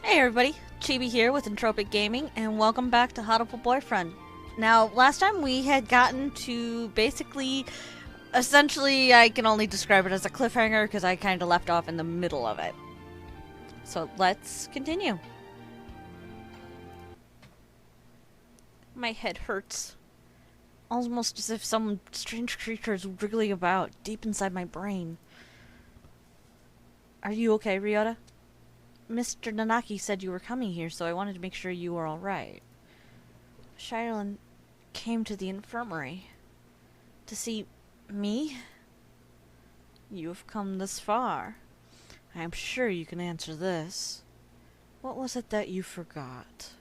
Hey everybody, Chibi here with Entropic Gaming, and welcome back to Hatoful Boyfriend. Now, last time we had gotten to essentially, I can only describe it as a cliffhanger because I kind of left off in the middle of it. So let's continue. My head hurts. Almost as if some strange creature is wriggling about deep inside my brain. Are you okay, Ryouta? Mr. Nanaki said you were coming here, so I wanted to make sure you were alright. Shirley came to the infirmary. To see me? You have come this far. I am sure you can answer this. What was it that you forgot?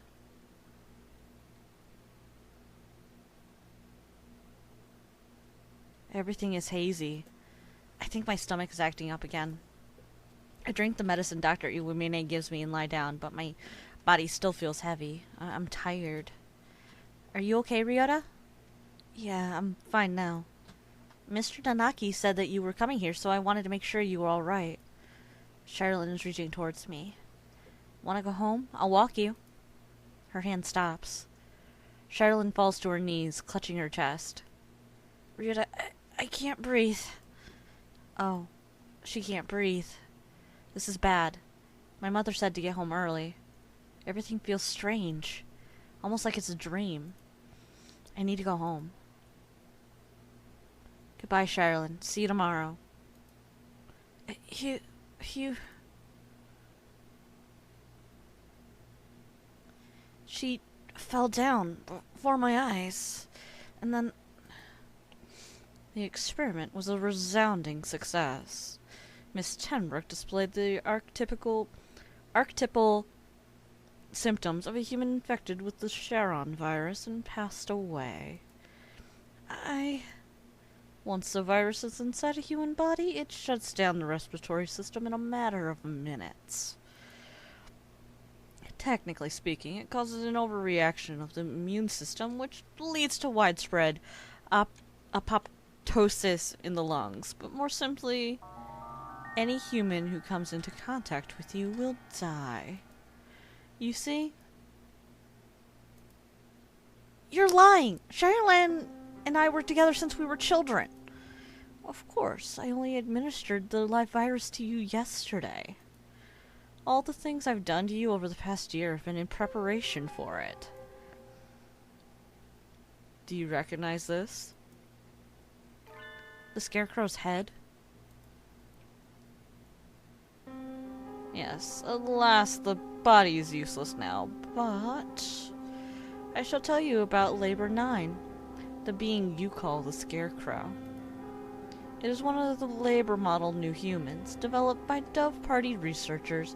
Everything is hazy. I think my stomach is acting up again. I drink the medicine Dr. Iwamine gives me and lie down, but my body still feels heavy. I'm tired. Are you okay, Ryouta? Yeah, I'm fine now. Mr. Nanaki said that you were coming here, so I wanted to make sure you were alright. Shirley is reaching towards me. Wanna go home? I'll walk you. Her hand stops. Shirley falls to her knees, clutching her chest. Ryouta, I can't breathe. Oh, she can't breathe. This is bad. My mother said to get home early. Everything feels strange. Almost like it's a dream. I need to go home. Goodbye, Shirley. See you tomorrow. Hugh... She fell down before my eyes. And then... The experiment was a resounding success. Miss Tenbrook displayed the archetypal symptoms of a human infected with the Charon virus and passed away. Once the virus is inside a human body, it shuts down the respiratory system in a matter of minutes. Technically speaking, it causes an overreaction of the immune system, which leads to widespread apoptosis in the lungs, but more simply... Any human who comes into contact with you will die. You see? You're lying! Shirley and I were together since we were children. Of course, I only administered the live virus to you yesterday. All the things I've done to you over the past year have been in preparation for it. Do you recognize this? The Scarecrow's head? Yes, alas, the body is useless now, but... I shall tell you about Labor 9, the being you call the Scarecrow. It is one of the Labor model new humans, developed by Dove Party researchers,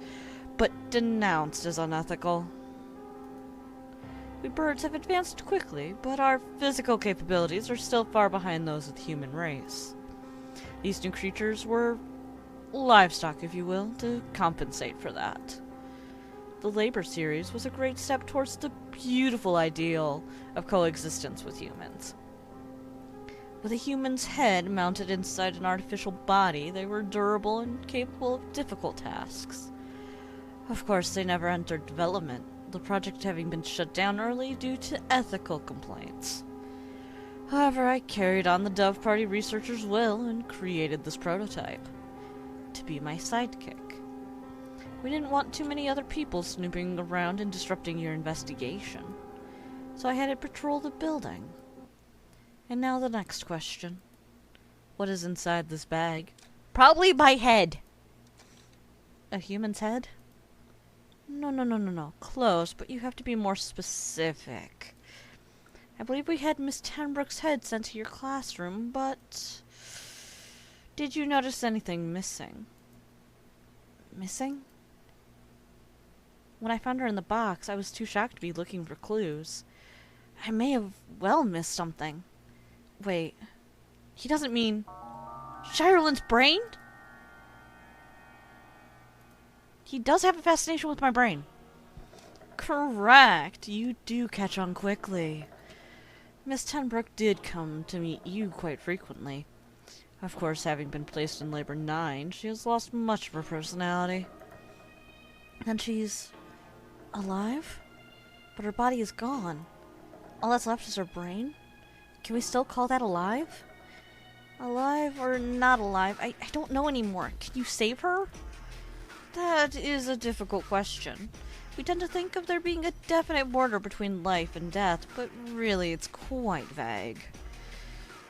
but denounced as unethical. We birds have advanced quickly, but our physical capabilities are still far behind those of the human race. These new creatures were... livestock, if you will, to compensate for that. The Labor series was a great step towards the beautiful ideal of coexistence with humans. With a human's head mounted inside an artificial body, they were durable and capable of difficult tasks. Of course, they never entered development, the project having been shut down early due to ethical complaints. However, I carried on the Dove Party researchers' will and created this prototype. To be my sidekick. We didn't want too many other people snooping around and disrupting your investigation, so I had it patrol the building. And now the next question. What is inside this bag? Probably my head! A human's head? No. Close, but you have to be more specific. I believe we had Miss Tenbrook's head sent to your classroom, but... Did you notice anything missing? Missing? When I found her in the box, I was too shocked to be looking for clues. I may have well missed something. Wait. He doesn't mean... Shirley's brain? He does have a fascination with my brain. Correct. You do catch on quickly. Miss Tenbrook did come to meet you quite frequently. Of course, having been placed in Labor 9, she has lost much of her personality. And she's Alive? But her body is gone. All that's left is her brain? Can we still call that alive? Alive or not alive? I don't know anymore. Can you save her? That is a difficult question. We tend to think of there being a definite border between life and death, but really it's quite vague.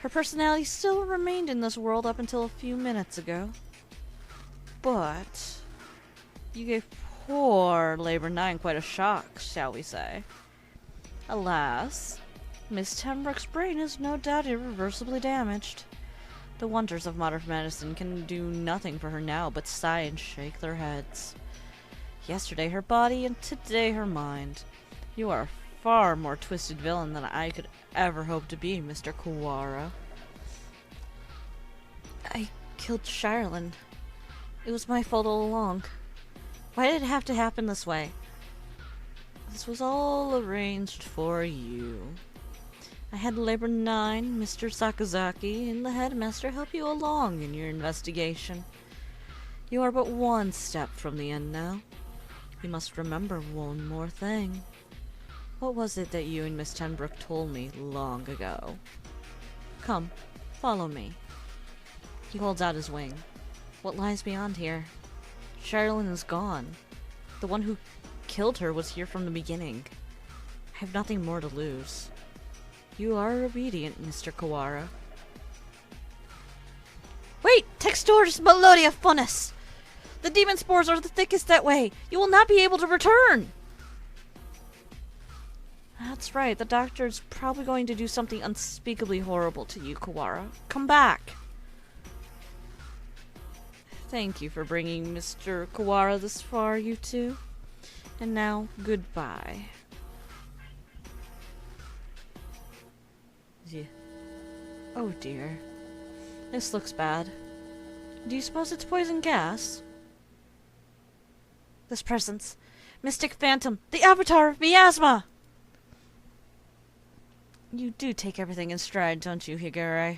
Her personality still remained in this world up until a few minutes ago. But you gave poor Labor 9 quite a shock, shall we say. Alas, Miss Tenbrook's brain is no doubt irreversibly damaged. The wonders of modern medicine can do nothing for her now but sigh and shake their heads. Yesterday her body and today her mind. You are a far more twisted villain than I could ever hope to be, Mr. Kuwara. I killed Shirley. It was my fault all along. Why did it have to happen this way? This was all arranged for you. I had Labor 9, Mr. Sakazaki, and the headmaster help you along in your investigation. You are but one step from the end now. You must remember one more thing. What was it that you and Miss Tenbrook told me long ago? Come, follow me. He holds out his wing. What lies beyond here? Shirley is gone. The one who killed her was here from the beginning. I have nothing more to lose. You are obedient, Mr. Kuwara. Wait! Textors Melodia Funis! The demon spores are the thickest that way! You will not be able to return! That's right, the doctor's probably going to do something unspeakably horrible to you, Kuwara. Come back! Thank you for bringing Mr. Kuwara this far, you two. And now, goodbye. Yeah. Oh dear. This looks bad. Do you suppose it's poison gas? This presence. Mystic Phantom, the avatar of miasma! You do take everything in stride, don't you, Higure?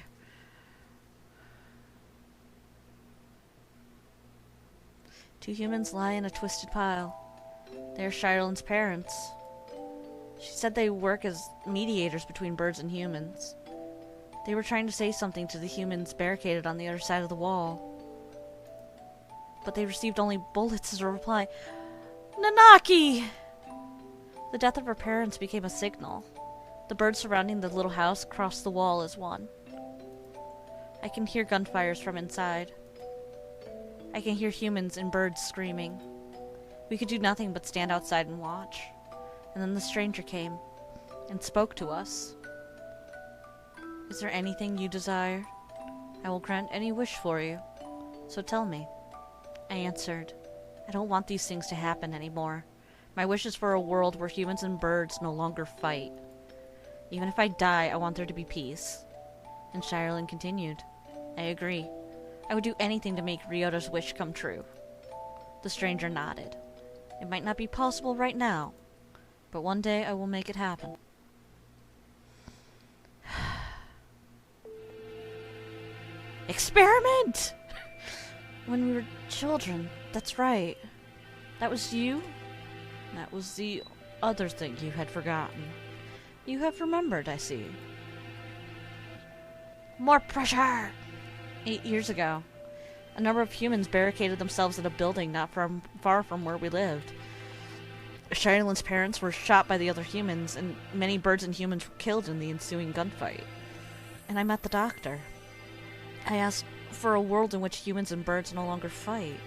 Two humans lie in a twisted pile. They are Shirley's parents. She said they work as mediators between birds and humans. They were trying to say something to the humans barricaded on the other side of the wall. But they received only bullets as a reply. Nanaki! The death of her parents became a signal. The birds surrounding the little house crossed the wall as one. I can hear gunfires from inside. I can hear humans and birds screaming. We could do nothing but stand outside and watch. And then the stranger came and spoke to us. Is there anything you desire? I will grant any wish for you. So tell me. I answered, I don't want these things to happen anymore. My wish is for a world where humans and birds no longer fight. Even if I die, I want there to be peace. And Shirley continued, I agree. I would do anything to make Ryota's wish come true. The stranger nodded. It might not be possible right now, but one day I will make it happen. Experiment! When we were children, that's right. That was you? That was the other thing you had forgotten. You have remembered, I see. More pressure! 8 years ago, a number of humans barricaded themselves in a building not far from where we lived. Shirley's parents were shot by the other humans, and many birds and humans were killed in the ensuing gunfight. And I met the doctor. I asked for a world in which humans and birds no longer fight.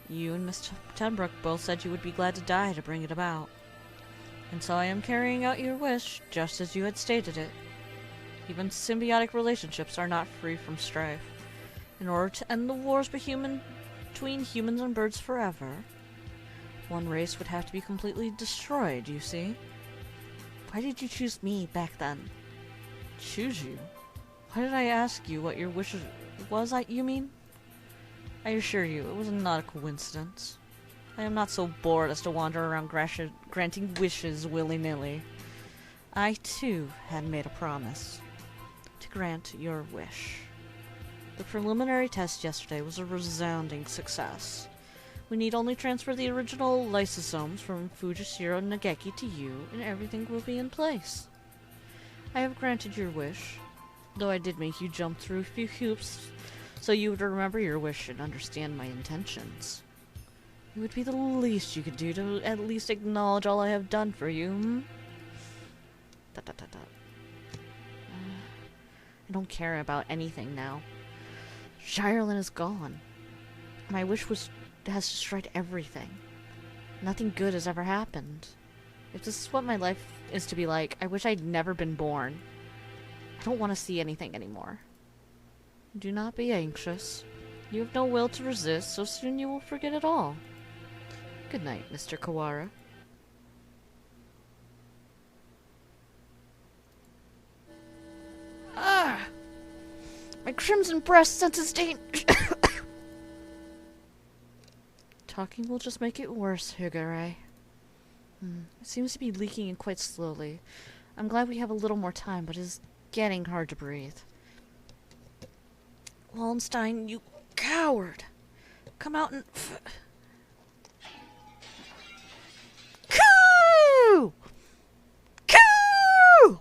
You and Miss Tenbrook both said you would be glad to die to bring it about. And so I am carrying out your wish, just as you had stated it. Even symbiotic relationships are not free from strife. In order to end the wars between humans and birds forever, one race would have to be completely destroyed, you see? Why did you choose me back then? Choose you? Why did I ask you what your wish was, you mean? I assure you, it was not a coincidence. I am not so bored as to wander around granting wishes willy-nilly. I, too, had made a promise to grant your wish. The preliminary test yesterday was a resounding success. We need only transfer the original lysosomes from Fujishiro Nageki to you, and everything will be in place. I have granted your wish, though I did make you jump through a few hoops so you would remember your wish and understand my intentions. It would be the least you could do to at least acknowledge all I have done for you, hmm? I don't care about anything now. Shireland is gone. My wish has destroyed everything. Nothing good has ever happened. If this is what my life is to be like, I wish I'd never been born. I don't want to see anything anymore. Do not be anxious. You have no will to resist, so soon you will forget it all. Good night, Mr. Kawara. Ah! My crimson breast senses danger. Talking will just make it worse, Higure. It seems to be leaking in quite slowly. I'm glad we have a little more time, but it's getting hard to breathe. Wallenstein, you coward! Come out and... Coo! Coo!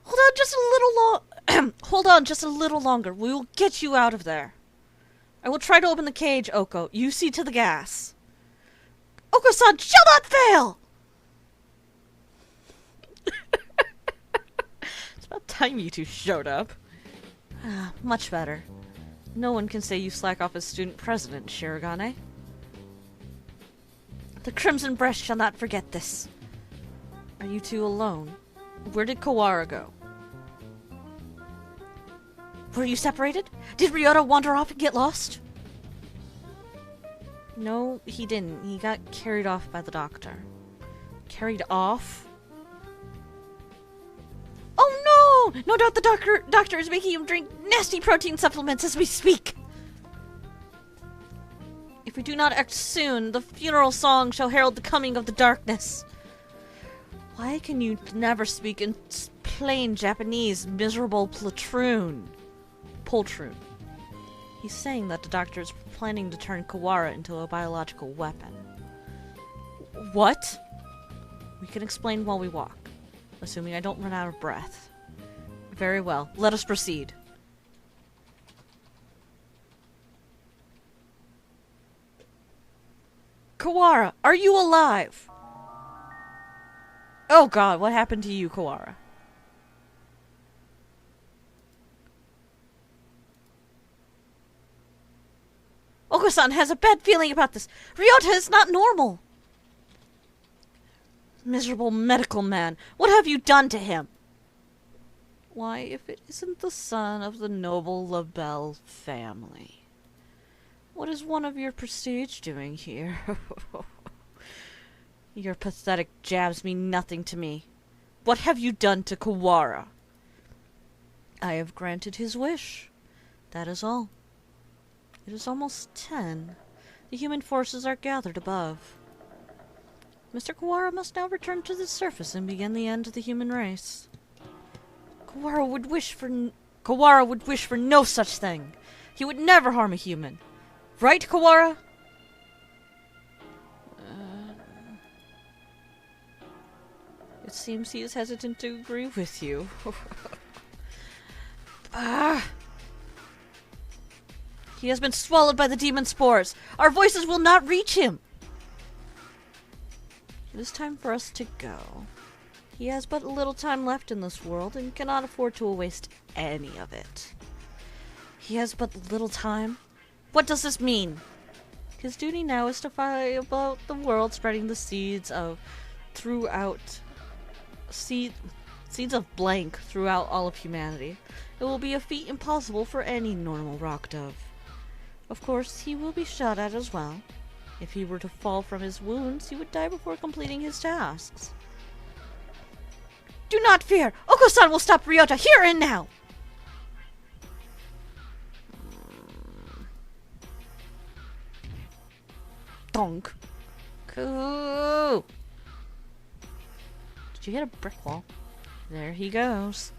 Hold on just a little Hold on just a little longer. We will get you out of there. I will try to open the cage, Oko. You see to the gas. Oko-san shall not fail! It's about time you two showed up. Much better. No one can say you slack off as student president, Shirogane. The Crimson Breast shall not forget this. Are you two alone? Where did Kawara go? Were you separated? Did Ryouta wander off and get lost? No, he didn't. He got carried off by the doctor. Carried off? Oh no! No doubt the doctor is making him drink nasty protein supplements as we speak! If we do not act soon, the funeral song shall herald the coming of the darkness. Why can you never speak in plain Japanese, miserable poltroon? He's saying that the doctor is planning to turn Kawara into a biological weapon. What? We can explain while we walk, assuming I don't run out of breath. Very well, let us proceed. Kawara, are you alive? Oh god, what happened to you, Kawara? Oko-san has a bad feeling about this. Ryouta is not normal. Miserable medical man, what have you done to him? Why, if it isn't the son of the noble LaBelle family. What is one of your prestige doing here? Your pathetic jabs mean nothing to me. What have you done to Kawara? I have granted his wish. That is all. It is almost 10. The human forces are gathered above. Mr. Kawara must now return to the surface and begin the end of the human race. Kawara would wish for no such thing. He would never harm a human. Right, Kawara? It seems he is hesitant to agree with you. He has been swallowed by the demon spores. Our voices will not reach him. It is time for us to go. He has but little time left in this world and cannot afford to waste any of it. He has but little time? What does this mean? His duty now is to fly about the world spreading the seeds of seeds of blank throughout all of humanity. It will be a feat impossible for any normal rock dove. Of course, he will be shot at as well. If he were to fall from his wounds, he would die before completing his tasks. Do not fear! Oko-san will stop Ryouta here and now! Donk. Coo! Did you hit a brick wall? There he goes.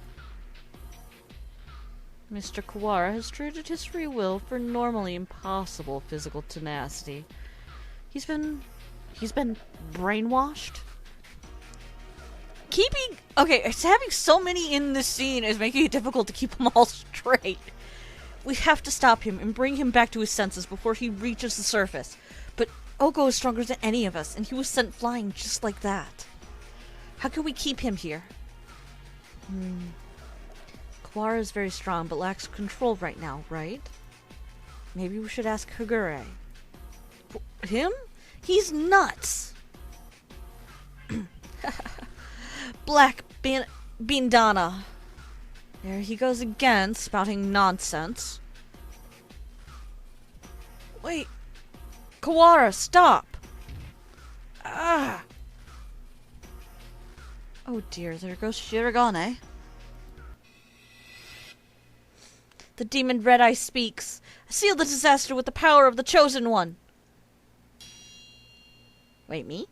Mr. Kawara has traded his free will for normally impossible physical tenacity. He's been brainwashed? Having so many in this scene is making it difficult to keep them all straight. We have to stop him and bring him back to his senses before he reaches the surface. But Oko is stronger than any of us, and he was sent flying just like that. How can we keep him here? Kawara is very strong, but lacks control right now, right? Maybe we should ask Hagure. Him? He's nuts! Black Beandana. There he goes again, spouting nonsense. Wait. Kawara, stop! Ah! Oh dear, there goes Shirogane. The demon Red Eye speaks. Seal the disaster with the power of the Chosen One. Wait, me?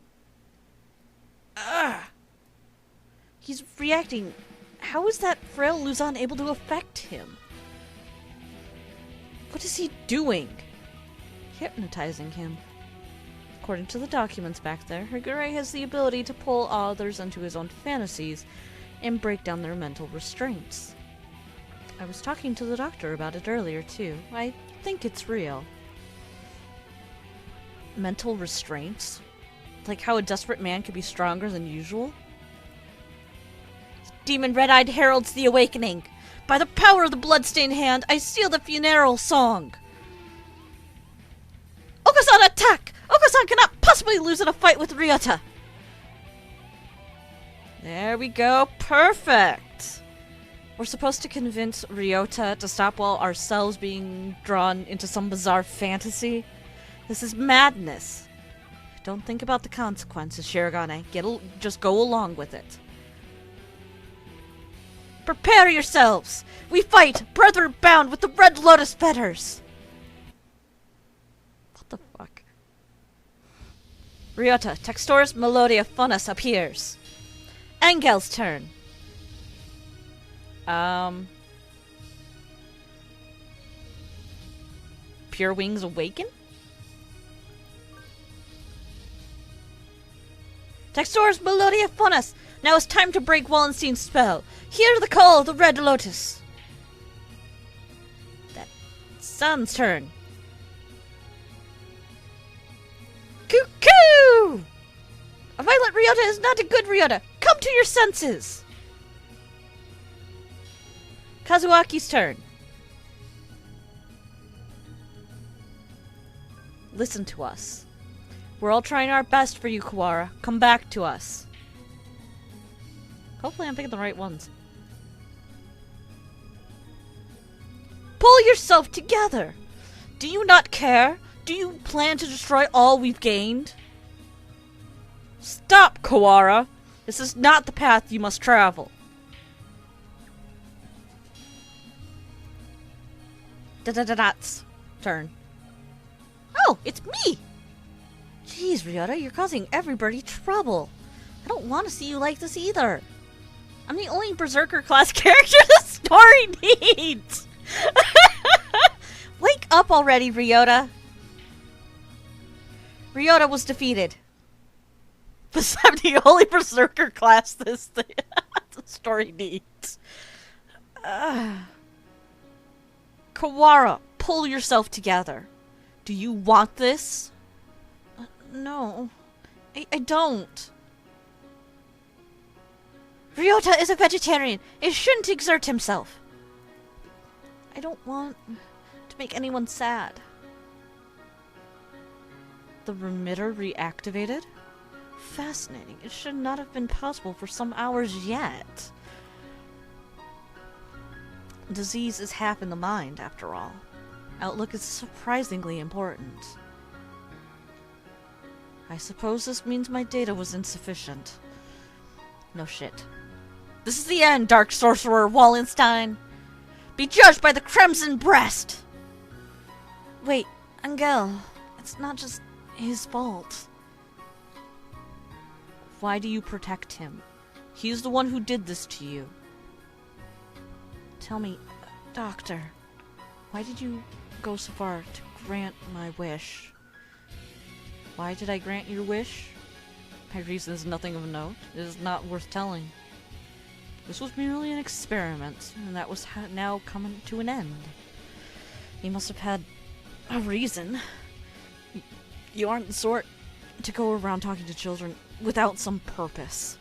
Ah! He's reacting. How is that frail Luzon able to affect him? What is he doing? Hypnotizing him. According to the documents back there, Hagure has the ability to pull others into his own fantasies and break down their mental restraints. I was talking to the doctor about it earlier, too. I think it's real. Mental restraints? Like how a desperate man could be stronger than usual? Demon Red-Eyed heralds the awakening. By the power of the bloodstained hand, I seal the funeral song. Oko-san, attack! Oko-san cannot possibly lose in a fight with Ryouta. There we go. Perfect. We're supposed to convince Ryouta to stop while ourselves being drawn into some bizarre fantasy. This is madness. Don't think about the consequences, Shirogane. Just go along with it. Prepare yourselves! We fight, brethren bound with the Red Lotus fetters! What the fuck? Ryouta, Textoris Melodia Funus appears. Angel's turn. Pure Wings Awaken? Textoris Melodia Funus! Now it's time to break Wallenstein's spell. Hear the call of the Red Lotus. That's Sun's turn. Cuckoo! A violent Ryouta is not a good Ryouta. Come to your senses. Kazuaki's turn. Listen to us. We're all trying our best for you, Kawara. Come back to us. Hopefully I'm picking the right ones. Pull yourself together! Do you not care? Do you plan to destroy all we've gained? Stop, Kawara! This is not the path you must travel. Da-da-da-dats. Turn. Oh, it's me! Jeez, Ryouta, you're causing everybody trouble. I don't want to see you like this either. I'm the only Berserker class character the story needs! Wake up already, Ryouta! Ryouta was defeated. But I'm the only Berserker class the story needs. Kawara, pull yourself together. Do you want this? No. I don't. Ryouta is a vegetarian. He shouldn't exert himself. I don't want to make anyone sad. The remitter reactivated? Fascinating. It should not have been possible for some hours yet. Disease is half in the mind, after all. Outlook is surprisingly important. I suppose this means my data was insufficient. No shit. This is the end, Dark Sorcerer Wallenstein! Be judged by the Crimson Breast! Wait, Angel, it's not just his fault. Why do you protect him? He's the one who did this to you. Tell me, Doctor, why did you go so far to grant my wish? Why did I grant your wish? My reason is nothing of note. It is not worth telling. This was merely an experiment, and that was now coming to an end. You must have had a reason. You aren't the sort to go around talking to children without some purpose.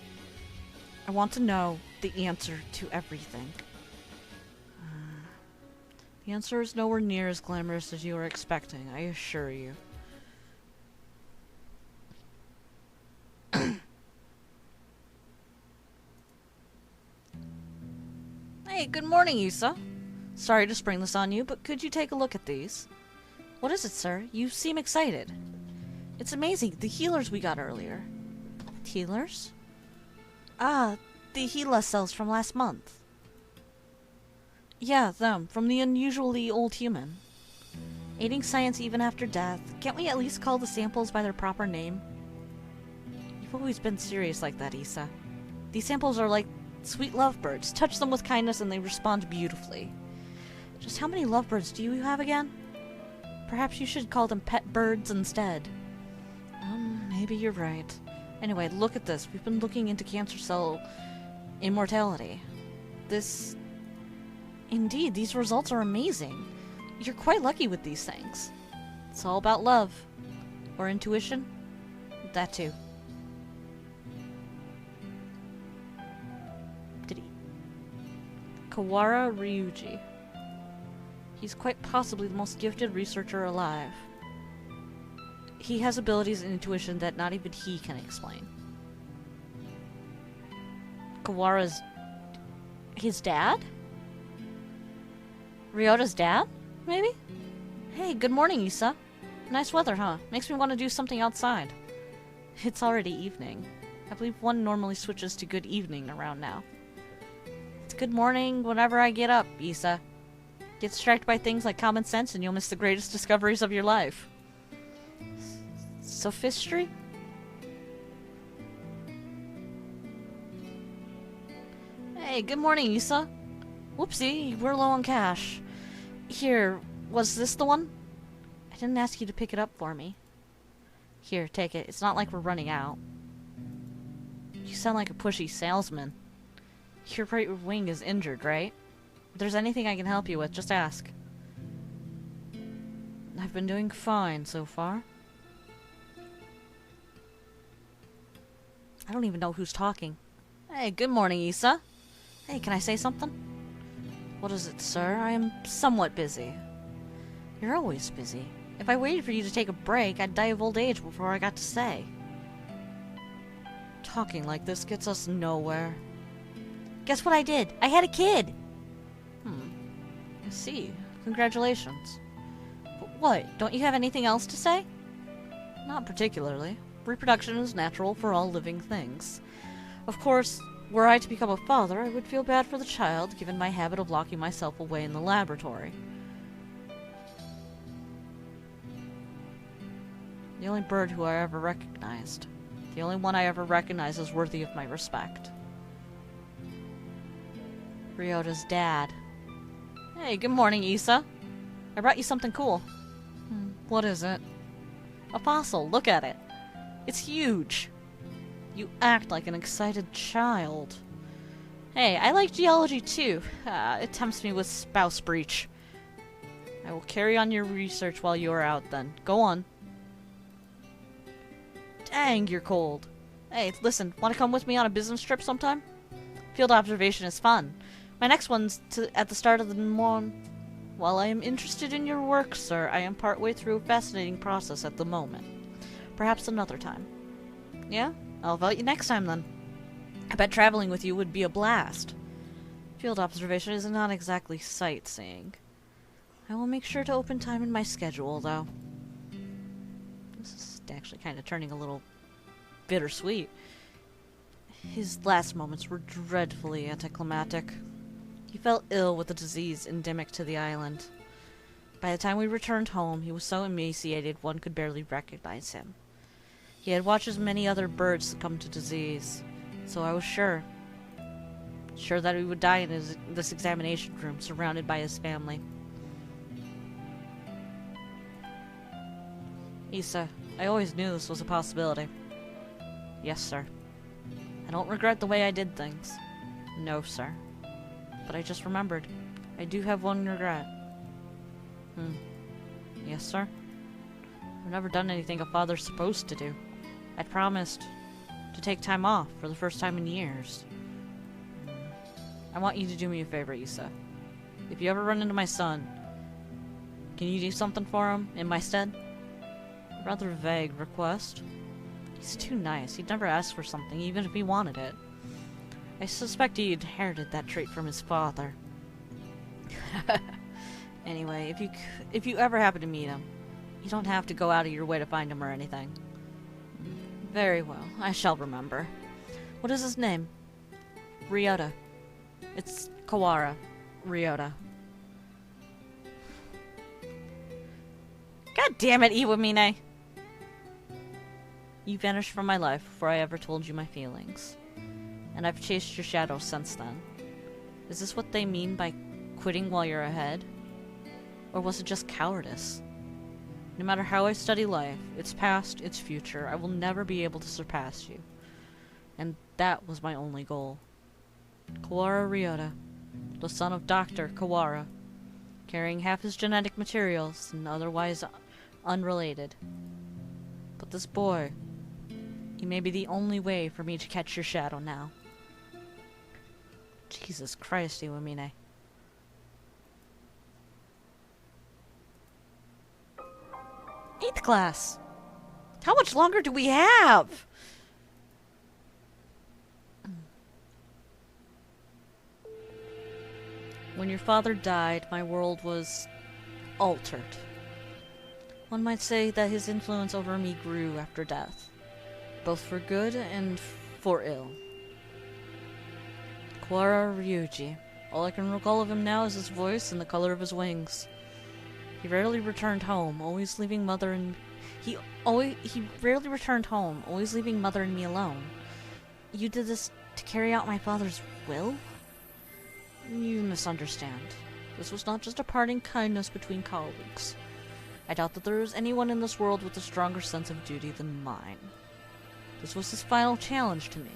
I want to know the answer to everything. The answer is nowhere near as glamorous as you are expecting, I assure you. Hey, good morning, Isa. Sorry to spring this on you, but could you take a look at these? What is it, sir? You seem excited. It's amazing, the healers we got earlier. Healers? Ah, the Gila cells from last month. Yeah, them, from the unusually old human. Aiding science even after death. Can't we at least call the samples by their proper name? You've always been serious like that, Isa. These samples are like sweet lovebirds. Touch them with kindness and they respond beautifully. Just how many lovebirds do you have again? Perhaps you should call them pet birds instead. Maybe you're right. Anyway, look at this. We've been looking into cancer cell immortality. Indeed, these results are amazing. You're quite lucky with these things. It's all about love. Or intuition. That too. Kawara Ryuji. He's quite possibly the most gifted researcher alive. He has abilities and intuition that not even he can explain. Kawara's... his dad? Ryota's dad? Maybe? Hey, good morning, Isa. Nice weather, huh? Makes me want to do something outside. It's already evening. I believe one normally switches to good evening around now. It's good morning whenever I get up, Isa. Get distracted by things like common sense and you'll miss the greatest discoveries of your life. Sophistry? Hey, good morning, Isa. Whoopsie, we're low on cash. Here, was this the one? I didn't ask you to pick it up for me. Here, take it. It's not like we're running out. You sound like a pushy salesman. Your right wing is injured, right? If there's anything I can help you with, just ask. I've been doing fine so far. I don't even know who's talking. Hey, good morning, Isa. Hey, can I say something? What is it, sir? I am somewhat busy. You're always busy. If I waited for you to take a break, I'd die of old age before I got to say. Talking like this gets us nowhere. Guess what I did? I had a kid! I see. Congratulations. But what? Don't you have anything else to say? Not particularly. Reproduction is natural for all living things. Of course, were I to become a father, I would feel bad for the child, given my habit of locking myself away in the laboratory. The only bird who I ever recognized. The only one I ever recognized as worthy of my respect. Ryota's dad. Hey, good morning, Isa. I brought you something cool. What is it? A fossil. Look at it. It's huge. You act like an excited child. Hey, I like geology too. It tempts me with spouse breach. I will carry on your research while you are out then. Go on. Dang, you're cold. Hey, listen, want to come with me on a business trip sometime? Field observation is fun. My next one's at the start of the morning. While I am interested in your work, sir, I am partway through a fascinating process at the moment. Perhaps another time. Yeah? I'll vote you next time then. I bet traveling with you would be a blast. Field observation is not exactly sightseeing. I will make sure to open time in my schedule, though. This is actually kind of turning a little bittersweet. His last moments were dreadfully anticlimactic. He fell ill with a disease endemic to the island. By the time we returned home, he was so emaciated one could barely recognize him. He had watched as many other birds succumb to disease, so I was sure. sure that he would die in this examination room, surrounded by his family. Issa, I always knew this was a possibility. Yes, sir. I don't regret the way I did things. No, sir. But I just remembered. I do have one regret. Yes, sir? I've never done anything a father's supposed to do. I'd promised to take time off for the first time in years. I want you to do me a favor, Issa. If you ever run into my son, can you do something for him in my stead? A rather vague request. He's too nice. He'd never ask for something, even if he wanted it. I suspect he inherited that trait from his father. Anyway, if you ever happen to meet him, you don't have to go out of your way to find him or anything. Very well, I shall remember. What is his name? Ryouta. It's Kawara. Ryouta. God damn it, Iwamine! You vanished from my life before I ever told you my feelings. And I've chased your shadow since then. Is this what they mean by quitting while you're ahead? Or was it just cowardice? No matter how I study life, its past, its future, I will never be able to surpass you. And that was my only goal. Kawara Ryouta, the son of Dr. Kawara, carrying half his genetic materials and otherwise unrelated. But this boy, he may be the only way for me to catch your shadow now. Jesus Christ, Iwamine. 8th class! How much longer do we have? When your father died, my world was altered. One might say that his influence over me grew after death, both for good and for ill. Kawara Ryuji. All I can recall of him now is his voice and the color of his wings. He rarely returned home, always leaving Mother and he rarely returned home, always leaving Mother and me alone. You did this to carry out my father's will? You misunderstand. This was not just a parting kindness between colleagues. I doubt that there is anyone in this world with a stronger sense of duty than mine. This was his final challenge to me,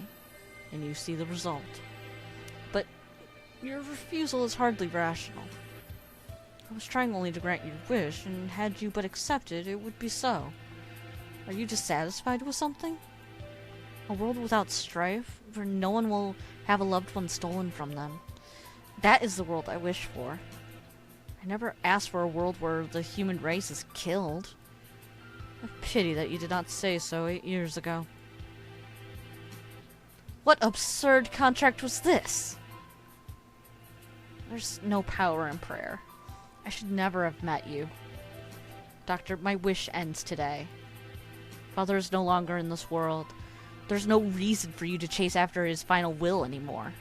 and you see the result. But your refusal is hardly rational. I was trying only to grant your wish, and had you but accepted, it would be so. Are you dissatisfied with something? A world without strife, where no one will have a loved one stolen from them. That is the world I wish for. I never asked for a world where the human race is killed. A pity that you did not say so 8 years ago. What absurd contract was this? There's no power in prayer. I should never have met you. Doctor, my wish ends today. Father is no longer in this world. There's no reason for you to chase after his final will anymore.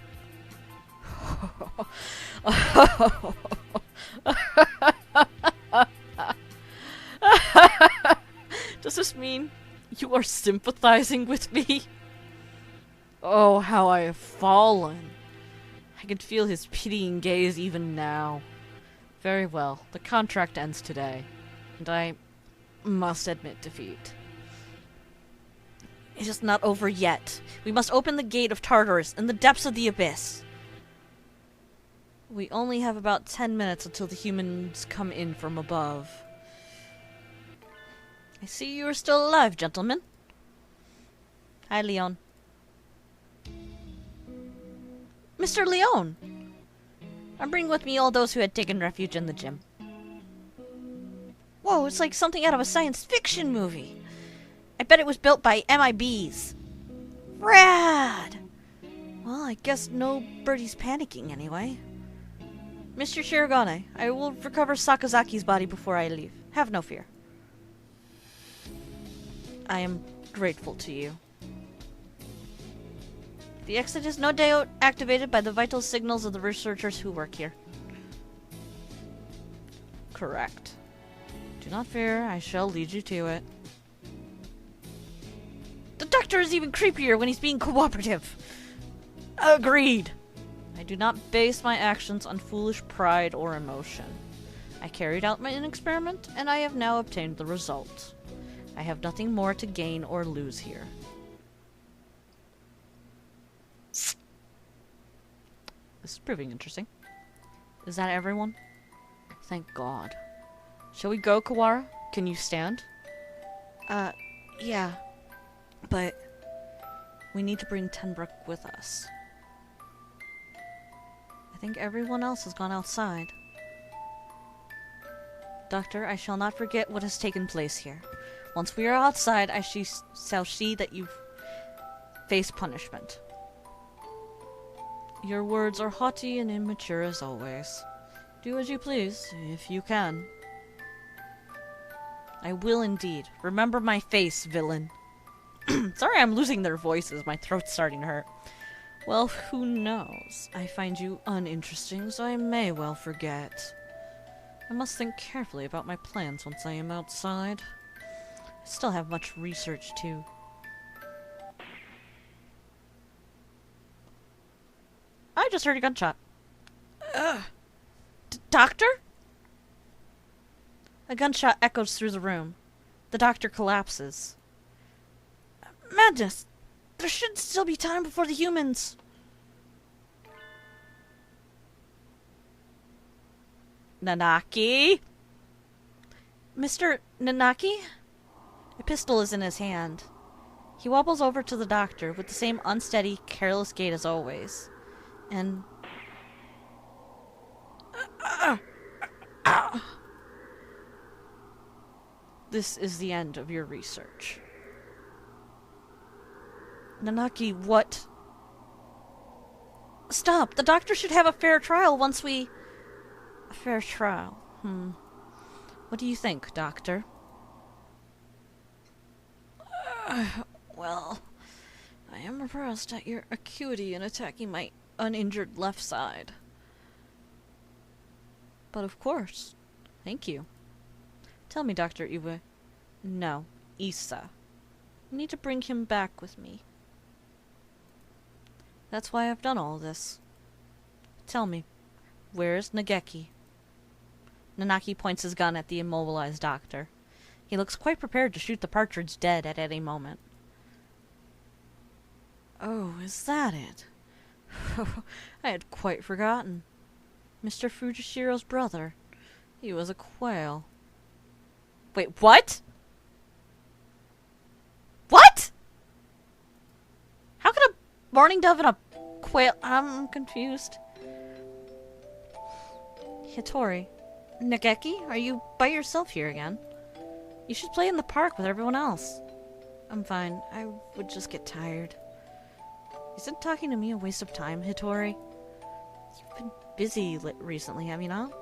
Does this mean you are sympathizing with me? Oh, how I have fallen. I can feel his pitying gaze even now. Very well, the contract ends today, and I must admit defeat. It is not over yet. We must open the gate of Tartarus in the depths of the abyss. We only have about 10 minutes until the humans come in from above. I see you are still alive, gentlemen. Hi, Leon. Mr. Leon! I'm bringing with me all those who had taken refuge in the gym. Whoa, it's like something out of a science fiction movie. I bet it was built by MIBs. Rad! Well, I guess nobody's panicking anyway. Mr. Shirogane, I will recover Sakazaki's body before I leave. Have no fear. I am grateful to you. The exit is no doubt activated by the vital signals of the researchers who work here. Correct. Do not fear, I shall lead you to it. The doctor is even creepier when he's being cooperative. Agreed. do not base my actions on foolish pride or emotion. I carried out my experiment, and I have now obtained the result. I have nothing more to gain or lose here. This is proving interesting. Is that everyone? Thank God. Shall we go, Kawara? Can you stand? Yeah. But we need to bring Tenbrook with us. I think everyone else has gone outside. Doctor, I shall not forget what has taken place here. Once we are outside, I shall see that you face punishment. Your words are haughty and immature as always. Do as you please, if you can. I will indeed. Remember my face, villain. Sorry I'm losing their voices. My throat's starting to hurt. Well, who knows? I find you uninteresting, so I may well forget. I must think carefully about my plans once I am outside. I still have much research to. I just heard a gunshot. Doctor? A gunshot echoes through the room. The doctor collapses. Madness! There should still be time before the humans. Nanaki? Mr. Nanaki? A pistol is in his hand. He wobbles over to the doctor with the same unsteady, careless gait as always. And... This is the end of your research. Nanaki, what? Stop! The doctor should have a fair trial once we... A fair trial. What do you think, Doctor? Well, I am impressed at your acuity in attacking my uninjured left side. But of course. Thank you. Tell me, Dr. Iwe. No, Issa. I need to bring him back with me. That's why I've done all this. Tell me, where's Nageki? Nanaki points his gun at the immobilized doctor. He looks quite prepared to shoot the partridge dead at any moment. Oh, is that it? I had quite forgotten. Mr. Fujishiro's brother. He was a quail. Wait, what? What? How could a mourning dove and a quail... I'm confused. Hitori. Nageki, are you by yourself here again? You should play in the park with everyone else. I'm fine. I would just get tired. Isn't talking to me a waste of time, Hitori? You've been busy recently, have you not?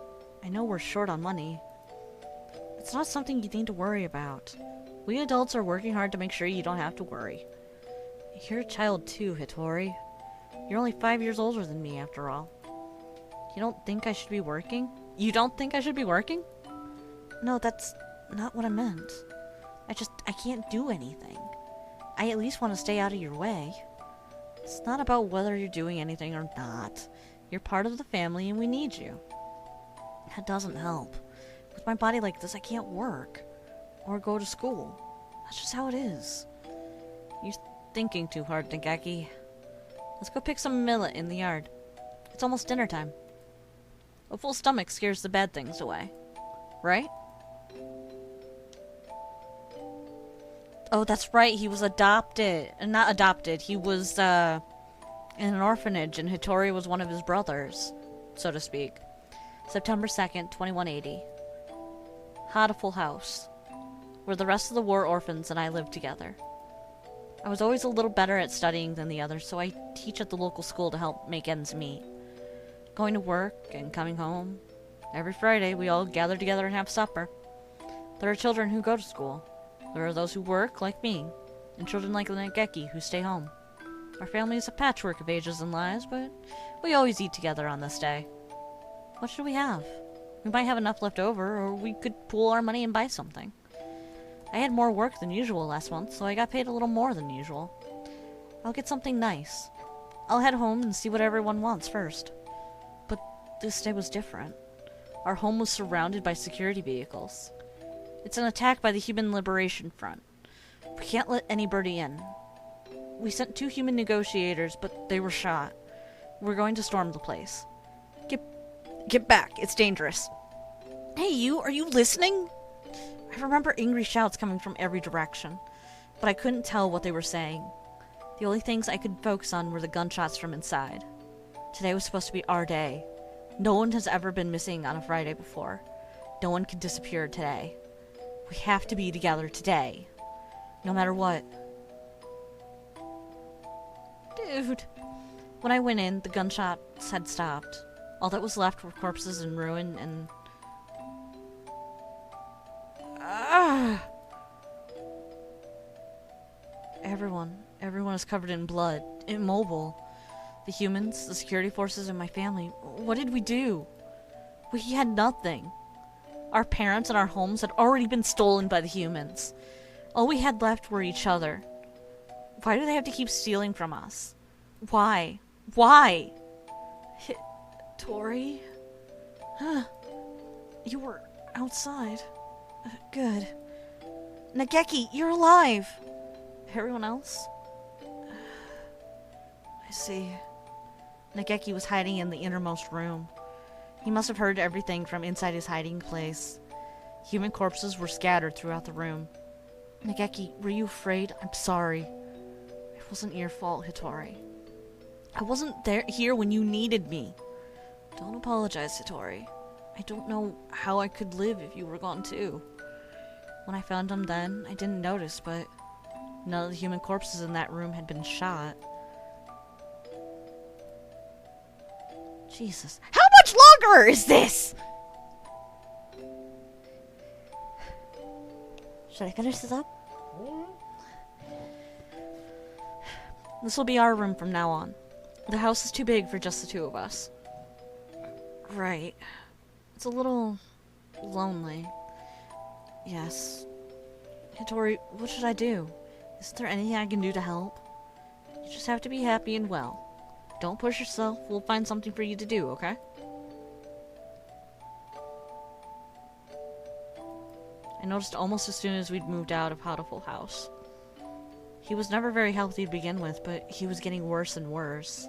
I know we're short on money. It's not something you need to worry about. We adults are working hard to make sure you don't have to worry. You're a child too, Hitori. You're only 5 years older than me, after all. You don't think I should be working? You don't think I should be working? No, that's not what I meant. I can't do anything. I at least want to stay out of your way. It's not about whether you're doing anything or not. You're part of the family and we need you. That doesn't help. With my body like this, I can't work. Or go to school. That's just how it is. You're thinking too hard, Nageki. Let's go pick some millet in the yard. It's almost dinner time. A full stomach scares the bad things away. Right? Oh, that's right. He was adopted. Not adopted. He was, in an orphanage, and Hitori was one of his brothers, so to speak. September 2nd, 2180. Hatoful House, where the rest of the war orphans and I lived together. I was always a little better at studying than the others, so I teach at the local school to help make ends meet. Going to work and coming home. Every Friday, we all gather together and have supper. There are children who go to school. There are those who work, like me, and children like the Nageki who stay home. Our family is a patchwork of ages and lives, but we always eat together on this day. What should we have? We might have enough left over, or we could pool our money and buy something. I had more work than usual last month, so I got paid a little more than usual. I'll get something nice. I'll head home and see what everyone wants first. this day was different. Our home was surrounded by security vehicles. It's an attack by the Human Liberation Front. We can't let anybody in. We sent 2 human negotiators, but they were shot. We're going to storm the place. Get back. It's dangerous. Hey, you! Are you listening? I remember angry shouts coming from every direction, but I couldn't tell what they were saying. The only things I could focus on were the gunshots from inside. Today was supposed to be our day. No one has ever been missing on a Friday before. No one can disappear today. We have to be together today. No matter what. Dude. When I went in, the gunshots had stopped. All that was left were corpses and ruin and... Everyone is covered in blood. Immobile. The humans, the security forces, and my family. What did we do? We had nothing. Our parents and our homes had already been stolen by the humans. All we had left were each other. Why do they have to keep stealing from us? Why? Why? Tori? You were outside. Good. Nageki, you're alive! Everyone else? I see. Nageki was hiding in the innermost room. He must have heard everything from inside his hiding place. Human corpses were scattered throughout the room. Nageki, were you afraid? I'm sorry. It wasn't your fault, Hitori. I wasn't here when you needed me. Don't apologize, Hitori. I don't know how I could live if you were gone too. When I found him then, I didn't notice, but none of the human corpses in that room had been shot. Jesus. How much longer is this? Should I finish this up? This will be our room from now on. The house is too big for just the 2 of us. Right. It's a little lonely. Yes. Hitori, what should I do? Is there anything I can do to help? You just have to be happy and well. Don't push yourself. We'll find something for you to do, okay? I noticed almost as soon as we'd moved out of Hatoful House. He was never very healthy to begin with, but he was getting worse and worse.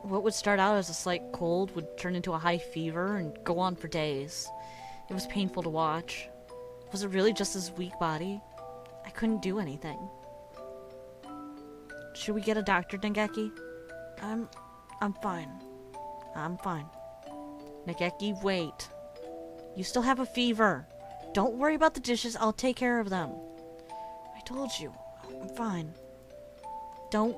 What would start out as a slight cold would turn into a high fever and go on for days. It was painful to watch. Was it really just his weak body? I couldn't do anything. Should we get a doctor, Nageki? I'm fine. I'm fine. Nageki, wait. You still have a fever. Don't worry about the dishes. I'll take care of them. I told you. I'm fine. Don't...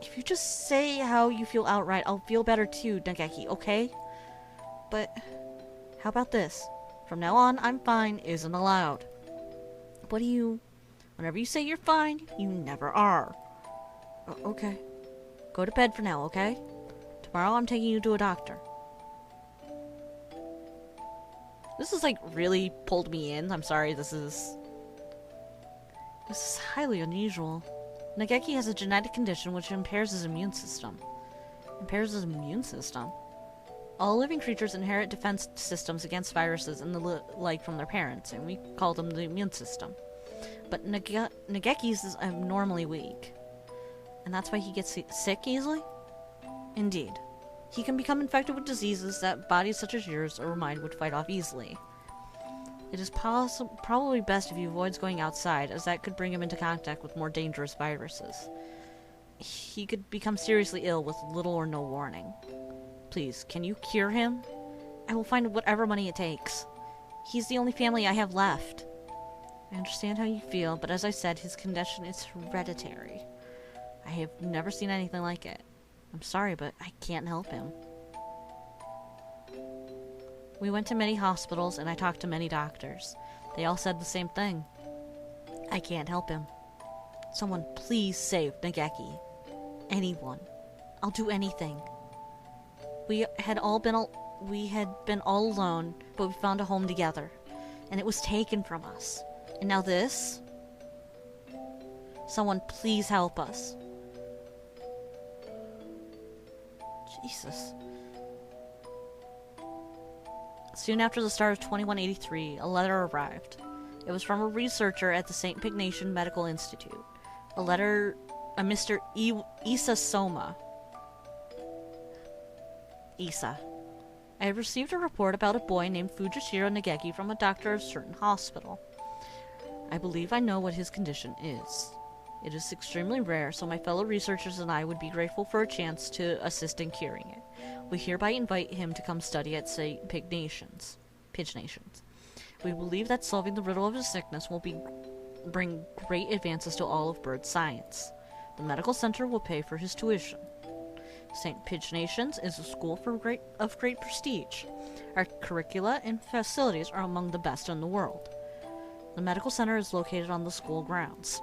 If you just say how you feel outright, I'll feel better too, Nageki, okay? But... How about this? From now on, I'm fine isn't allowed. What do you... Whenever you say you're fine, you never are. Okay. Go to bed for now, okay? Tomorrow I'm taking you to a doctor. This is like really pulled me in. I'm sorry, this is highly unusual. Nageki has a genetic condition which impairs his immune system. Impairs his immune system? All living creatures inherit defense systems against viruses and the like from their parents, and we call them the immune system. But Nageki's is abnormally weak. And that's why he gets sick easily? Indeed. He can become infected with diseases that bodies such as yours or mine would fight off easily. It is probably best if he avoids going outside, as that could bring him into contact with more dangerous viruses. He could become seriously ill with little or no warning. Please, can you cure him? I will find whatever money it takes. He's the only family I have left. I understand how you feel, but as I said, his condition is hereditary. I have never seen anything like it. I'm sorry, but I can't help him. We went to many hospitals, and I talked to many doctors. They all said the same thing. I can't help him. Someone please save Nageki. Anyone. I'll do anything. We had been all alone, but we found a home together. And it was taken from us. And now this? Someone please help us. Jesus. Soon after the start of 2183, a letter arrived. It was from a researcher at the St. Pignatian Medical Institute. A Mr. Isa Soma. Isa. I have received a report about a boy named Fujishiro Nageki from a doctor of a certain hospital. I believe I know what his condition is. It is extremely rare, so my fellow researchers and I would be grateful for a chance to assist in curing it. We hereby invite him to come study at St. Pignatians. We believe that solving the riddle of his sickness will bring great advances to all of bird science. The medical center will pay for his tuition. St. Pignatians is a school of great prestige. Our curricula and facilities are among the best in the world. The medical center is located on the school grounds.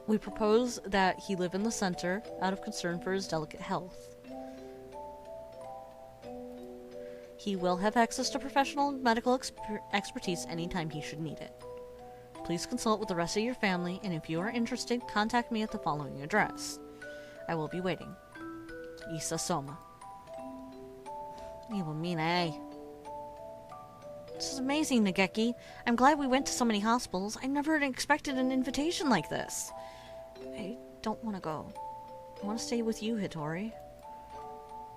We propose that he live in the center out of concern for his delicate health. He will have access to professional medical expertise anytime he should need it. Please consult with the rest of your family, and if you are interested, contact me at the following address. I will be waiting. Isa Soma. Iwamine. This is amazing, Nageki. I'm glad we went to so many hospitals. I never expected an invitation like this. I don't want to go. I want to stay with you, Hitori.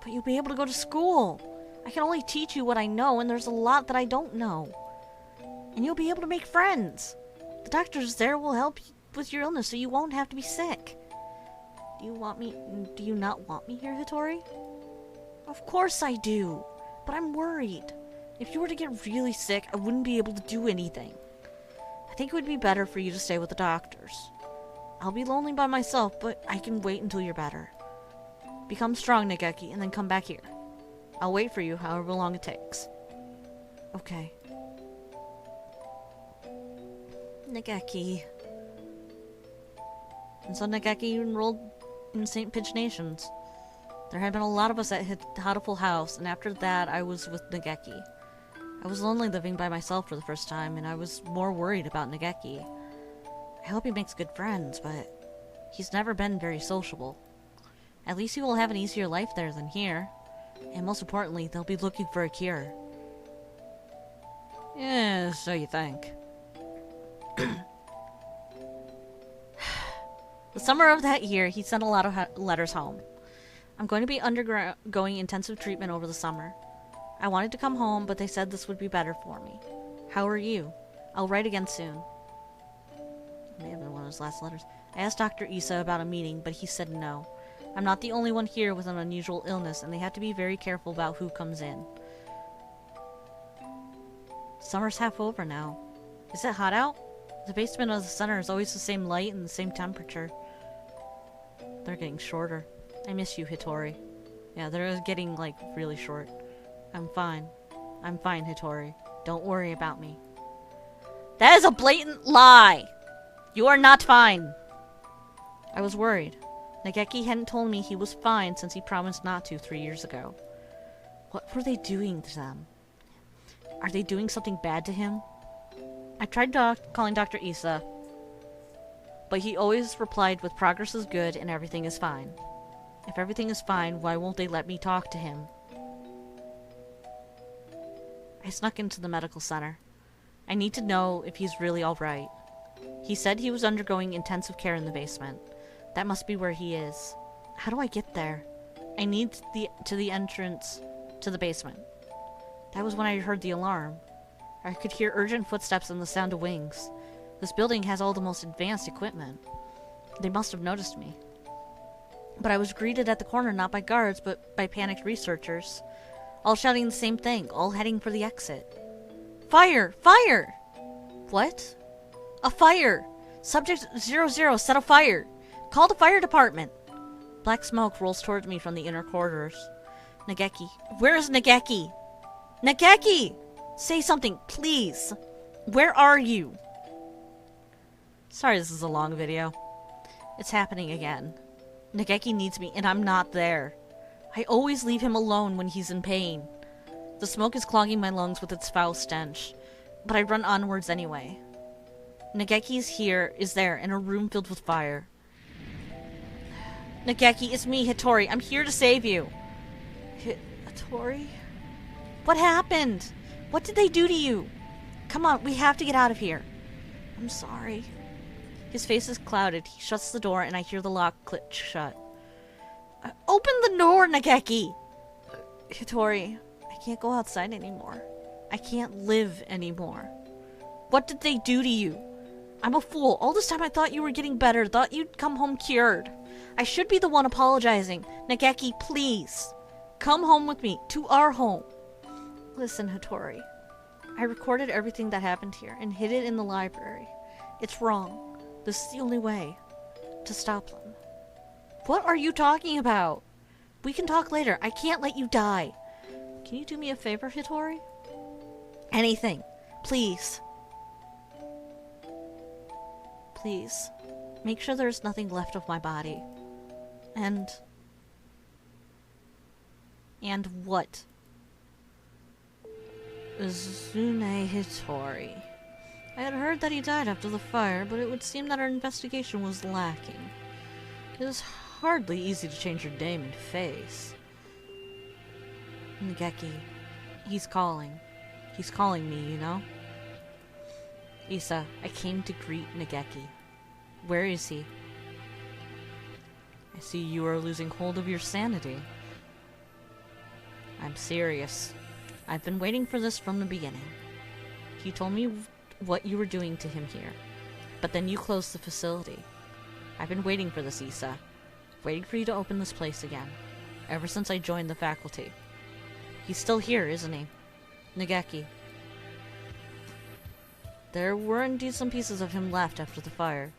But you'll be able to go to school. I can only teach you what I know, and there's a lot that I don't know. And you'll be able to make friends. The doctors there will help you with your illness so you won't have to be sick. Do you not want me here, Hitori? Of course I do, but I'm worried. If you were to get really sick, I wouldn't be able to do anything. I think it would be better for you to stay with the doctors. I'll be lonely by myself, but I can wait until you're better. Become strong, Nageki, and then come back here. I'll wait for you however long it takes. Okay. Nageki. And so Nageki enrolled in St. Pignatians. There had been a lot of us at Hatoful House, and after that I was with Nageki. I was lonely living by myself for the first time, and I was more worried about Nageki. I hope he makes good friends, but he's never been very sociable. At least he will have an easier life there than here. And most importantly, they'll be looking for a cure. Yeah, so you think. The summer of that year, he sent a lot of letters home. I'm going to be undergoing intensive treatment over the summer. I wanted to come home, but they said this would be better for me. How are you? I'll write again soon. May have been one of his last letters. I asked Dr. Isa about a meeting, but he said no. I'm not the only one here with an unusual illness, and they have to be very careful about who comes in. Summer's half over now. Is it hot out? The basement of the center is always the same light and the same temperature. They're getting shorter. I miss you, Hitori. Yeah, they're getting, like, really short. I'm fine. I'm fine, Hitori. Don't worry about me. That is a blatant lie! You are not fine! I was worried. Nageki hadn't told me he was fine since he promised not to 3 years ago. What were they doing to them? Are they doing something bad to him? I tried calling Dr. Isa, but he always replied with progress is good and everything is fine. If everything is fine, why won't they let me talk to him? I snuck into the medical center. I need to know if he's really alright. He said he was undergoing intensive care in the basement. That must be where he is. How do I get there? I need to the entrance to the basement. That was when I heard the alarm. I could hear urgent footsteps and the sound of wings. This building has all the most advanced equipment. They must have noticed me. But I was greeted at the corner not by guards, but by panicked researchers. All shouting the same thing, all heading for the exit. Fire! Fire! What? A fire! Subject 00 set a fire! Call the fire department! Black smoke rolls towards me from the inner corridors. Nageki. Where is Nageki? Nageki! Say something, please! Where are you? Sorry this is a long video. It's happening again. Nageki needs me, and I'm not there. I always leave him alone when he's in pain. The smoke is clogging my lungs with its foul stench, but I run onwards anyway. Nageki is there, in a room filled with fire. Nageki, it's me, Hitori. I'm here to save you. Hitori? What happened? What did they do to you? Come on, we have to get out of here. I'm sorry. His face is clouded. He shuts the door, and I hear the lock click shut. Open the door, Nageki! Hitori, I can't go outside anymore. I can't live anymore. What did they do to you? I'm a fool. All this time I thought you were getting better, thought you'd come home cured. I should be the one apologizing. Nageki, please. Come home with me, to our home. Listen, Hitori. I recorded everything that happened here and hid it in the library. It's wrong. This is the only way to stop them. What are you talking about? We can talk later. I can't let you die. Can you do me a favor, Hitori? Anything. Please. Please. Make sure there's nothing left of my body. And what? Uzune Hitori. I had heard that he died after the fire, but it would seem that our investigation was lacking. It is hardly easy to change your name and face. Nageki, he's calling. He's calling me, you know? Isa, I came to greet Nageki. Where is he? I see you are losing hold of your sanity. I'm serious. I've been waiting for this from the beginning. He told me what you were doing to him here, but then you closed the facility. I've been waiting for this, Isa. Waiting for you to open this place again. Ever since I joined the faculty. He's still here, isn't he? Nageki. There were indeed some pieces of him left after the fire.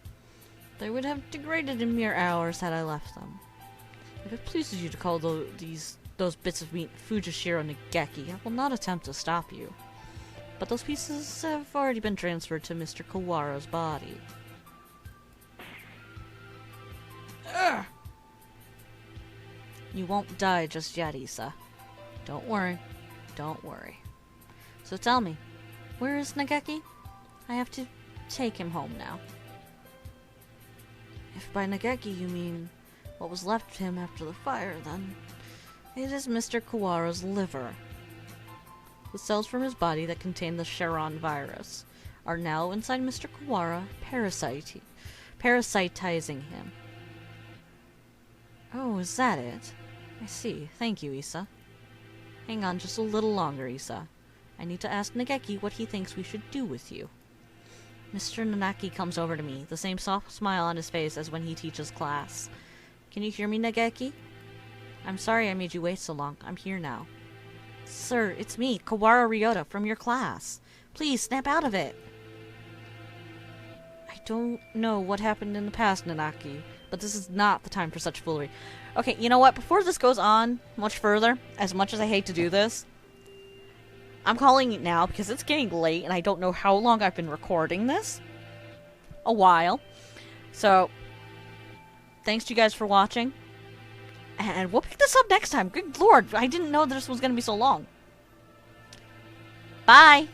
They would have degraded in mere hours had I left them. If it pleases you to call those bits of meat Fujishiro Nageki, I will not attempt to stop you. But those pieces have already been transferred to Mr. Kawara's body. Ugh. You won't die just yet, Isa. Don't worry. Don't worry. So tell me, where is Nageki? I have to take him home now. If by Nageki you mean what was left of him after the fire, then it is Mr. Kawara's liver. The cells from his body that contain the Charon virus are now inside Mr. Kawara, parasitizing him. Oh, is that it? I see. Thank you, Isa. Hang on just a little longer, Isa. I need to ask Nageki what he thinks we should do with you. Mr. Nanaki comes over to me, the same soft smile on his face as when he teaches class. Can you hear me, Nageki? I'm sorry I made you wait so long. I'm here now. Sir, it's me, Kawara Ryouta, from your class. Please, snap out of it. I don't know what happened in the past, Nanaki, but this is not the time for such foolery. Okay, you know what? Before this goes on much further, as much as I hate to do this, I'm calling it now because it's getting late and I don't know how long I've been recording this. A while. So, thanks to you guys for watching. And we'll pick this up next time. Good lord, I didn't know this was going to be so long. Bye!